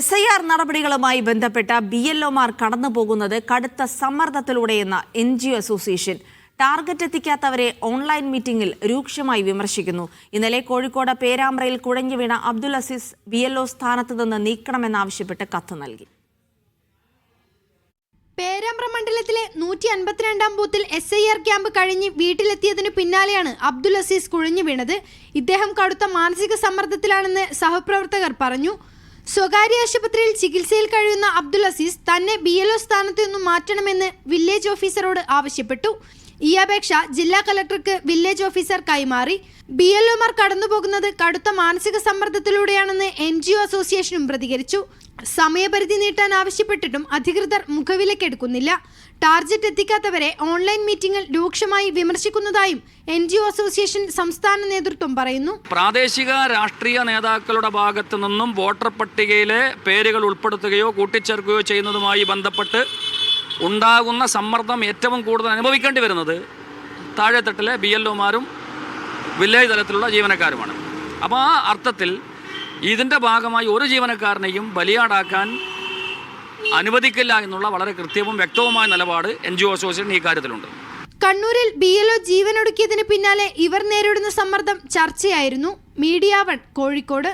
SIR നടപടികളുമായി ബന്ധപ്പെട്ട BLOമാർ കടന്നുപോകുന്നത് കടുത്ത സമ്മർദ്ദത്തിലൂടെയെന്ന NGO അസോസിയേഷൻ ടാർഗറ്റ് എത്തിക്കാത്തവരെ ഓൺലൈൻ മീറ്റിംഗിൽ രൂക്ഷമായി വിമർശിക്കുന്നു. ഇന്നലെ കോഴിക്കോട് പേരാമ്പ്രയിൽ കുഴഞ്ഞു വീണ അബ്ദുൽ അസീസ് BLO സ്ഥാനത്ത് നിന്ന് നീക്കണമെന്നാവശ്യപ്പെട്ട് കത്ത് നൽകി. പേരാമ്പ്ര മണ്ഡലത്തിലെ 152-ാം ബൂത്തിൽ SIR ക്യാമ്പ് കഴിഞ്ഞ് വീട്ടിലെത്തിയതിനു പിന്നാലെയാണ് അബ്ദുൽ അസീസ് കുഴഞ്ഞു വീണത്. ഇദ്ദേഹം കടുത്ത മാനസിക സമ്മർദ്ദത്തിലാണെന്ന് സഹപ്രവർത്തകർ പറഞ്ഞു. സ്വകാര്യ ആശുപത്രിയിൽ ചികിത്സയിൽ കഴിയുന്ന അബ്ദുൽ അസീസ് തന്നെ BLO സ്ഥാനത്ത് നിന്നും മാറ്റണമെന്ന് വില്ലേജ് ഓഫീസറോട് ആവശ്യപ്പെട്ടു. ഈ അപേക്ഷ ജില്ലാ കളക്ടർക്ക് വില്ലേജ് ഓഫീസർ കൈമാറി. BLOമാർ കടന്നുപോകുന്നത് കടുത്ത മാനസിക സമ്മർദ്ദത്തിലൂടെയാണെന്ന് NGO അസോസിയേഷനും പ്രതികരിച്ചു. സമയപരിധി നീട്ടാൻ ആവശ്യപ്പെട്ടിട്ടും അധികൃതർ മുഖവിലക്കെടുക്കുന്നില്ല. ടാർഗറ്റ് എത്തിക്കാത്തവരെ ഓൺലൈൻ മീറ്റിംഗിൽ രൂക്ഷമായി വിമർശിക്കുന്നതായും NGO അസോസിയേഷൻ സംസ്ഥാന നേതൃത്വം പറയുന്നു. പ്രാദേശിക രാഷ്ട്രീയ നേതാക്കളുടെ ഭാഗത്തു നിന്നും വോട്ടർ പട്ടികയിലെ പേരുകൾ ഉൾപ്പെടുത്തുകയോ കൂട്ടിച്ചേർക്കുകയോ ചെയ്യുന്നതുമായി ബന്ധപ്പെട്ട് ഉണ്ടാകുന്ന സമ്മർദ്ദം ഏറ്റവും കൂടുതൽ അനുഭവിക്കേണ്ടി വരുന്നത് താഴെത്തട്ടിലെ BLOമാരും വില്ലേജ് തലത്തിലുള്ള ജീവനക്കാരുമാണ്. അപ്പോൾ ആ അർത്ഥത്തിൽ ഇതിൻ്റെ ഭാഗമായി ഒരു ജീവനക്കാരനെയും ബലിയാടാക്കാൻ അനുവദിക്കില്ല എന്നുള്ള വളരെ കൃത്യവും വ്യക്തവുമായ നിലപാട് NGO അസോസിയേഷൻ ഈ കാര്യത്തിലുണ്ട്. കണ്ണൂരിൽ BLO ജീവനൊടുക്കിയതിന് പിന്നാലെ ഇവർ നേരിടുന്ന സമ്മർദ്ദം ചർച്ചയായിരുന്നു. മീഡിയ 1 കോഴിക്കോട്.